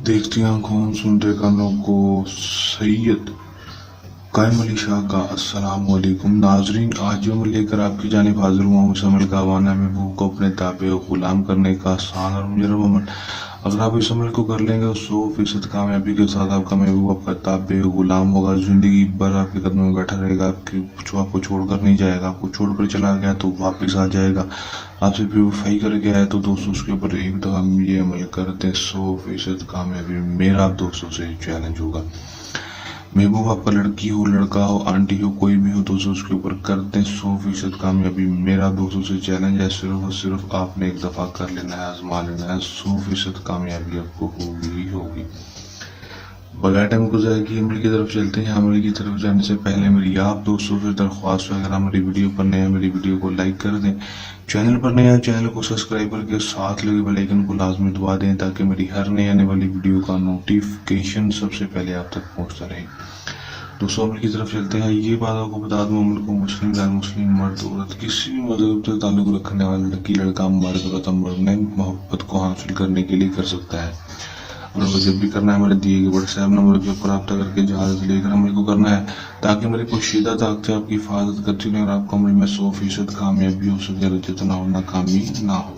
देखती आंखों सुनते कानों को सैयद कायम अली शाह का अस्सलाम वालेकुम नाजरीन। आज जो मैं लेकर आपकी जानिब हाजिर हुआ हूँ इस अमल का वाना महबूब को अपने ताबे और गुलाम करने का आसान और मुजरब अमल। अगर आप इस अमल को कर लेंगे तो 100% कामयाबी के साथ आपका महबूब आपका ताबे और गुलाम होगा। जिंदगी भर आपके कदमों में बैठा रहेगा, आपको छोड़कर नहीं जाएगा। आपको छोड़कर चला गया तो वापस आ जाएगा। आपसे बेवफाई कर गया है तो दोस्तों उसके ऊपर एक दफा हम ये अमल करते हैं, 100% कामयाबी मेरा आप दोस्तों से चैलेंज होगा। महबूब आपका लड़की हो, लड़का हो, आंटी हो, कोई भी हो दोस्तों उसके ऊपर करते हैं 100% कामयाबी मेरा दोस्तों से चैलेंज है। सिर्फ और सिर्फ आपने एक दफा कर लेना है, आजमा लेना है, 100% कामयाबी आपको होगी ही होगी। बगैर टाइम गुजारे की अमल की तरफ चलते हैं। अमल की तरफ जाने से पहले मेरी आप दोस्तों से दरख्वास्त है, अगर मेरी वीडियो पर नए हैं मेरी वीडियो को लाइक कर दें, चैनल पर नया चैनल को सब्सक्राइब करके साथ लगे बेल आइकन को लाजमी दबा दें ताकि मेरी हर नई आने वाली वीडियो का नोटिफिकेशन सबसे पहले आप तक पहुंचता रहे। दोस्तों अमल की तरफ चलते हैं। ये बात आपको बता दूं, अमल को मुस्लिम गैर मुस्लिम मर्द औरत किसी भी मजहब से ताल्लुक रखने वाला लड़की लड़का मर्द औरत नई मोहब्बत को हासिल करने के लिए कर सकता है। और वो जब भी करना है मेरे दिए गए व्हाट्सएप नंबर के ऊपर रब्ता करके इजाज़त लेकर अमल को करना है ताकि मेरी पोशीदा ताकत से आपकी हिफाजत करती रहे और आपको अमल में 100% कामयाबी हो सके और जितना हो नाकामी ना हो।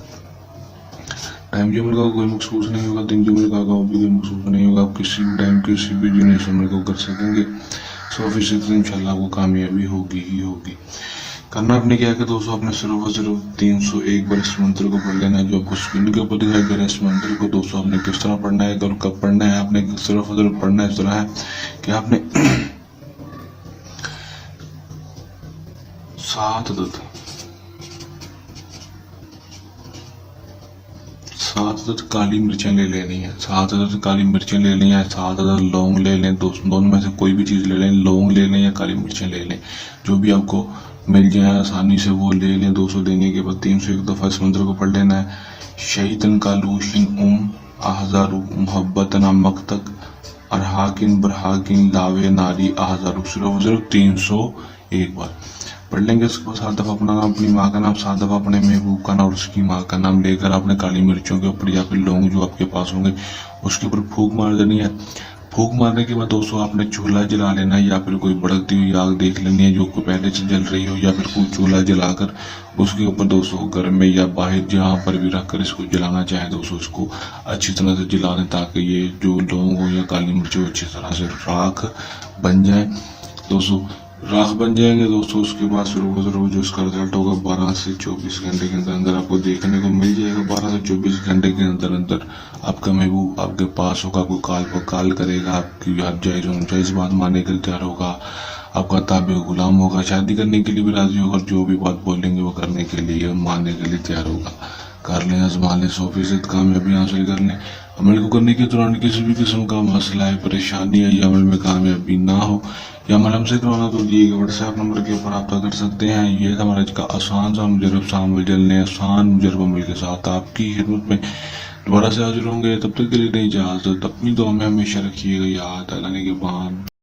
टाइम जुमल का कोई मखसूस नहीं होगा, दिन जुमल का भी कोई मखसूस नहीं होगा। आप किसी भी टाइम किसी भी दिन इस अमल को कर सकेंगे, 100% इंशाल्लाह आपको कामयाबी होगी ही होगी। करना आपने क्या है कि दोस्तों आपने सिर्फ और सिर्फ 301 बार इस मंत्र को पढ़ लेना है जो आपको स्क्रीन के ऊपर दिखाई दे रहा है। इस मंत्र को दोस्तों आपने किस तरह पढ़ना है और कब पढ़ना है, आपने सिर्फ और सिर्फ पढ़ना इस तरह है कि आपने 7 अदद काली मिर्चें ले लेनी है, 7 अदद काली मिर्चें ले लें या 7 अदद लौंग ले लें। दोनों में से कोई भी चीज़ ले लें, लौंग ले लें या काली मिर्चें ले लें, जो भी आपको मिल जाए आसानी से वो ले लें। 200 लेने के बाद 301 दफ़ा इस मंत्र को पढ़ लेना है। शहीदन कालूशिन आहजारू मोहब्बतना मकतक अरहाकिन बरहाकिन लावे नारी आहजारू, सिर्फ 301 बार पढ़ लेंगे। उसके बाद 7 दफ़ा अपना नाम, अपनी माँ का नाम, 7 दफ़ा अपने महबूब का नाम और उसकी माँ का नाम लेकर आपने काली मिर्चों के ऊपर या फिर लौंग जो आपके पास होंगे उसके ऊपर फूंक मार देनी है। फूंक मारने के बाद दोस्तों आपने चूल्हा जला लेना है या फिर कोई भड़कती हुई आग देख लेनी है जो कोई पहले से जल रही हो, या फिर कोई चूल्हा जलाकर उसके ऊपर दोस्तों घर में या बाहर जहाँ पर भी रखकर इसको जलाना चाहे दोस्तों इसको अच्छी तरह से जला दें ताकि ये जो लौंग हो या काली मिर्च हो अच्छी तरह से राख बन जाए। दोस्तों राख बन जाएंगे दोस्तों, उसके बाद शुरू जो इसका रिजल्ट होगा 12 से 24 घंटे के अंदर अंदर आपको देखने को मिल जाएगा। 12 से 24 घंटे के अंदर अंदर आपका महबूब आपके पास होगा, आपको कॉल पर कॉल करेगा, आपकी आप जायज़ बात मानने के लिए तैयार होगा, आपका ताबे गुलाम होगा, शादी करने के लिए भी राजी होगा, जो भी बात बोलेंगे वो करने के लिए मानने के लिए तैयार होगा। कर लें, आजमा लें, 100% कामयाबी हासिल कर लें। अमल को करने के दौरान किसी भी किस्म का मसला है, परेशानी है या अमल में कामयाबी ना हो या अमल हमसे करवाना तो दिए गए व्हाट्सएप नंबर के ऊपर रब्ता कर सकते हैं। ये हमारा आज का आसान सा मुजरब सा अमल जलने आसान मुजरब अमल के साथ आपकी खिदमत में दोबारा से हाजिर होंगे। तब तक के लिए नहीं इजाज़त, अपनी दुआ में हमेशा रखिएगा याद। अल्लाह ने के बाद।